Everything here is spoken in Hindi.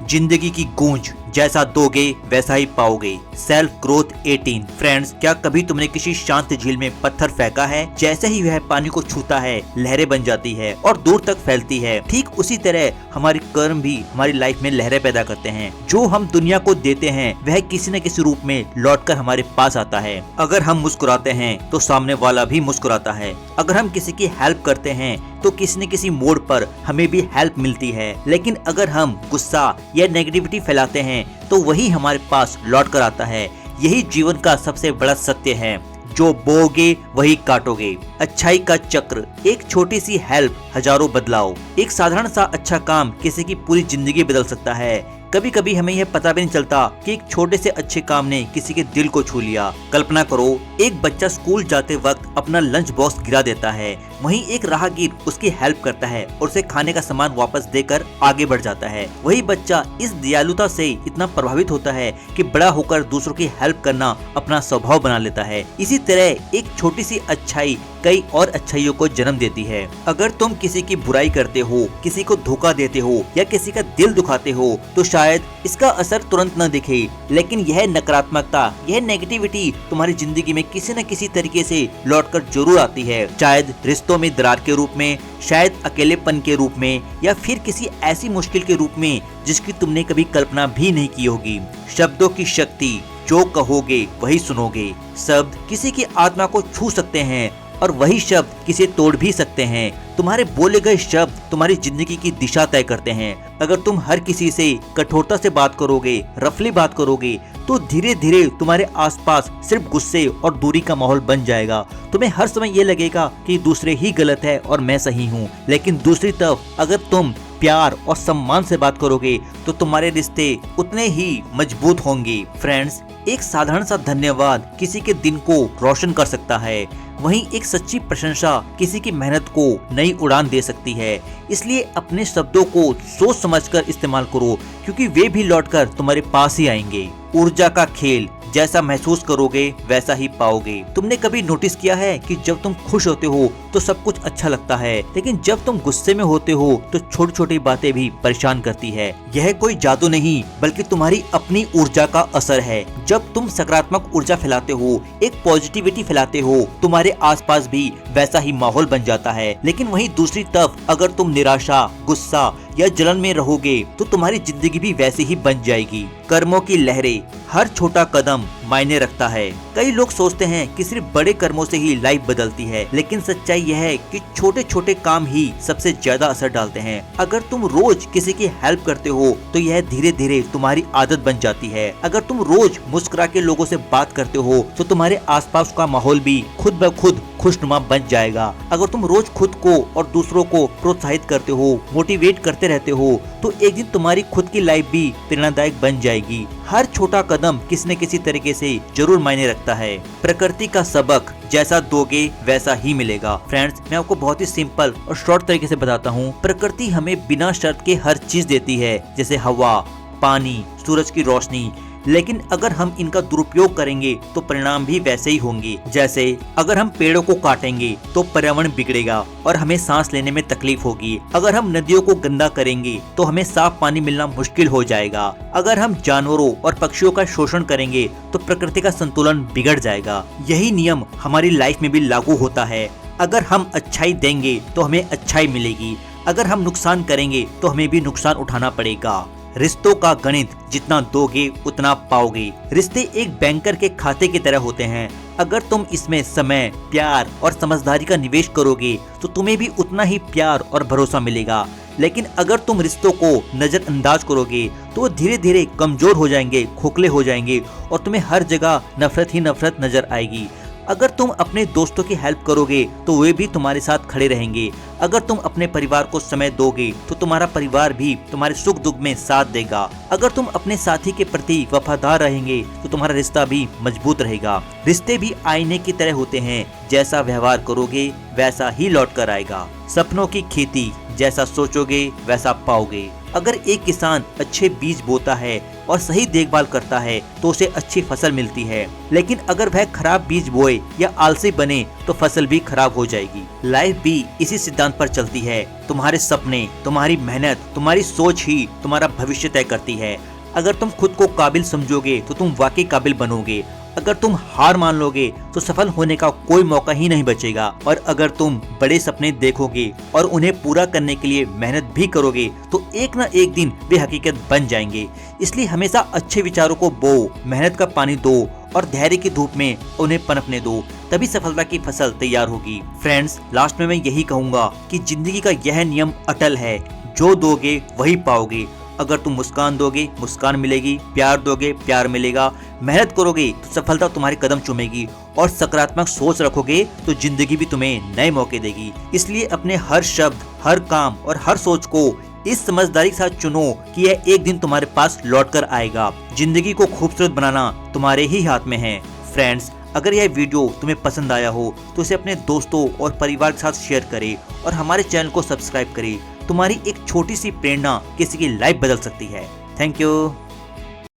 जिंदगी की गूंज, जैसा दोगे वैसा ही पाओगे। Self growth 18। फ्रेंड्स, क्या कभी तुमने किसी शांत झील में पत्थर फेंका है? जैसे ही वह पानी को छूता है लहरें बन जाती है और दूर तक फैलती है। ठीक उसी तरह हमारे कर्म भी हमारी लाइफ में लहरें पैदा करते हैं। जो हम दुनिया को देते हैं वह किसी न किसी रूप में लौटकर हमारे पास आता है। अगर हम मुस्कुराते हैं तो सामने वाला भी मुस्कुराता है। अगर हम किसी की हेल्प करते हैं तो किसी न किसी मोड़ पर हमें भी हेल्प मिलती है। लेकिन अगर हम गुस्सा या नेगेटिविटी फैलाते हैं तो वही हमारे पास लौट कर आता है। यही जीवन का सबसे बड़ा सत्य है। जो बोओगे वही काटोगे। अच्छाई का चक्र, एक छोटी सी हेल्प हजारों बदलाव। एक साधारण सा अच्छा काम किसी की पूरी जिंदगी बदल सकता है। कभी कभी हमें यह पता भी नहीं चलता कि एक छोटे से अच्छे काम ने किसी के दिल को छू लिया। कल्पना करो, एक बच्चा स्कूल जाते वक्त अपना लंच बॉक्स गिरा देता है, वहीं एक राहगीर उसकी हेल्प करता है और उसे खाने का सामान वापस देकर आगे बढ़ जाता है। वही बच्चा इस दयालुता से इतना प्रभावित होता है कि बड़ा होकर दूसरों की हेल्प करना अपना स्वभाव बना लेता है। इसी तरह एक छोटी सी अच्छाई कई और अच्छाइयों को जन्म देती है। अगर तुम किसी की बुराई करते हो, किसी को धोखा देते हो या किसी का दिल दुखाते हो तो शायद इसका असर तुरंत न दिखे, लेकिन यह नकारात्मकता, यह नेगेटिविटी तुम्हारी जिंदगी में किसी न किसी तरीके से लौटकर जरूर आती है। शायद रिश्तों में दरार के रूप में, शायद अकेलेपन के रूप में, या फिर किसी ऐसी मुश्किल के रूप में जिसकी तुमने कभी कल्पना भी नहीं की होगी। शब्दों की शक्ति, जो कहोगे वही सुनोगे। शब्द किसी की आत्मा को छू सकते हैं और वही शब्द किसे तोड़ भी सकते हैं। तुम्हारे बोले गए शब्द तुम्हारी जिंदगी की दिशा तय करते हैं। अगर तुम हर किसी से कठोरता से बात करोगे, रफली बात करोगे, तो धीरे धीरे तुम्हारे आसपास सिर्फ गुस्से और दूरी का माहौल बन जाएगा। तुम्हें हर समय ये लगेगा कि दूसरे ही गलत है और मैं सही हूँ। लेकिन दूसरी तरफ अगर तुम प्यार और सम्मान से बात करोगे तो तुम्हारे रिश्ते उतने ही मजबूत होंगे। फ्रेंड्स, एक साधारण सा धन्यवाद किसी के दिन को रोशन कर सकता है। वहीं एक सच्ची प्रशंसा किसी की मेहनत को नई उड़ान दे सकती है। इसलिए अपने शब्दों को सोच समझकर इस्तेमाल करो, क्योंकि वे भी लौटकर तुम्हारे पास ही आएंगे। ऊर्जा का खेल, जैसा महसूस करोगे वैसा ही पाओगे। तुमने कभी नोटिस किया है कि जब तुम खुश होते हो तो सब कुछ अच्छा लगता है, लेकिन जब तुम गुस्से में होते हो तो छोटी छोटी बातें भी परेशान करती है। यह कोई जादू नहीं, बल्कि तुम्हारी अपनी ऊर्जा का असर है। जब तुम सकारात्मक ऊर्जा फैलाते हो, एक पॉजिटिविटी फैलाते हो, तुम्हारे आसपास भी वैसा ही माहौल बन जाता है। लेकिन वहीं दूसरी तरफ अगर तुम निराशा, गुस्सा या जलन में रहोगे तो तुम्हारी जिंदगी भी वैसे ही बन जाएगी। कर्मों की लहरें, हर छोटा कदम मायने रखता है। कई लोग सोचते हैं कि सिर्फ बड़े कर्मों से ही लाइफ बदलती है, लेकिन सच्चाई यह है कि छोटे छोटे काम ही सबसे ज्यादा असर डालते हैं। अगर तुम रोज किसी की हेल्प करते हो तो यह धीरे धीरे तुम्हारी आदत बन जाती है। अगर तुम रोज मुस्कुरा के लोगों से बात करते हो तो तुम्हारे आसपास का माहौल भी खुद ब खुद खुशनुमा बन जाएगा। अगर तुम रोज खुद को और दूसरों को प्रोत्साहित करते हो, मोटिवेट करते रहते हो, तो एक दिन तुम्हारी खुद की लाइफ भी प्रेरणादायक बन जाएगी। हर छोटा कदम किसी न किसी तरीके से जरूर मायने रखता है। प्रकृति का सबक, जैसा दोगे वैसा ही मिलेगा। फ्रेंड्स, मैं आपको बहुत ही सिंपल और शॉर्ट तरीके से बताता हूँ। प्रकृति हमें बिना शर्त के हर चीज देती है, जैसे हवा, पानी, सूरज की रोशनी। लेकिन अगर हम इनका दुरुपयोग करेंगे तो परिणाम भी वैसे ही होंगे। जैसे अगर हम पेड़ों को काटेंगे तो पर्यावरण बिगड़ेगा और हमें सांस लेने में तकलीफ होगी। अगर हम नदियों को गंदा करेंगे तो हमें साफ पानी मिलना मुश्किल हो जाएगा। अगर हम जानवरों और पक्षियों का शोषण करेंगे तो प्रकृति का संतुलन बिगड़ जाएगा। यही नियम हमारी लाइफ में भी लागू होता है। अगर हम अच्छाई देंगे तो हमें अच्छाई मिलेगी। अगर हम नुकसान करेंगे तो हमें भी नुकसान उठाना पड़ेगा। रिश्तों का गणित, जितना दोगे उतना पाओगे। रिश्ते एक बैंकर के खाते की तरह होते हैं। अगर तुम इसमें समय, प्यार और समझदारी का निवेश करोगे तो तुम्हें भी उतना ही प्यार और भरोसा मिलेगा। लेकिन अगर तुम रिश्तों को नजरअंदाज करोगे तो वो धीरे धीरे कमजोर हो जाएंगे, खोखले हो जाएंगे और तुम्हें हर जगह नफरत ही नफरत नजर आएगी। अगर तुम अपने दोस्तों की हेल्प करोगे तो वे भी तुम्हारे साथ खड़े रहेंगे। अगर तुम अपने परिवार को समय दोगे तो तुम्हारा परिवार भी तुम्हारे सुख दुख में साथ देगा। अगर तुम अपने साथी के प्रति वफादार रहेंगे तो तुम्हारा रिश्ता भी मजबूत रहेगा। रिश्ते भी आईने की तरह होते हैं, जैसा व्यवहार करोगे वैसा ही लौट कर आएगा। सपनों की खेती, जैसा सोचोगे वैसा पाओगे। अगर एक किसान अच्छे बीज बोता है और सही देखभाल करता है तो उसे अच्छी फसल मिलती है। लेकिन अगर वह खराब बीज बोए या आलसी बने तो फसल भी खराब हो जाएगी। लाइफ भी इसी सिद्धांत पर चलती है। तुम्हारे सपने, तुम्हारी मेहनत, तुम्हारी सोच ही तुम्हारा भविष्य तय करती है। अगर तुम खुद को काबिल समझोगे तो तुम वाकई काबिल बनोगे। अगर तुम हार मान लोगे तो सफल होने का कोई मौका ही नहीं बचेगा। और अगर तुम बड़े सपने देखोगे और उन्हें पूरा करने के लिए मेहनत भी करोगे तो एक न एक दिन वे हकीकत बन जाएंगे। इसलिए हमेशा अच्छे विचारों को बो, मेहनत का पानी दो और धैर्य की धूप में उन्हें पनपने दो, तभी सफलता की फसल तैयार होगी। फ्रेंड्स, लास्ट में मैं यही कहूँगा कि जिंदगी का यह नियम अटल है, जो दोगे वही पाओगे। अगर तुम मुस्कान दोगे मुस्कान मिलेगी, प्यार दोगे प्यार मिलेगा, मेहनत करोगे तो सफलता तुम्हारे कदम चूमेगी और सकारात्मक सोच रखोगे तो जिंदगी भी तुम्हें नए मौके देगी। इसलिए अपने हर शब्द, हर काम और हर सोच को इस समझदारी के साथ चुनो कि यह एक दिन तुम्हारे पास लौट कर आएगा। जिंदगी को खूबसूरत बनाना तुम्हारे ही हाथ में है। फ्रेंड्स, अगर यह वीडियो तुम्हें पसंद आया हो तो इसे अपने दोस्तों और परिवार के साथ शेयर करें और हमारे चैनल को सब्सक्राइब करें। तुम्हारी एक छोटी सी प्रेरणा किसी की लाइफ बदल सकती है। Thank you.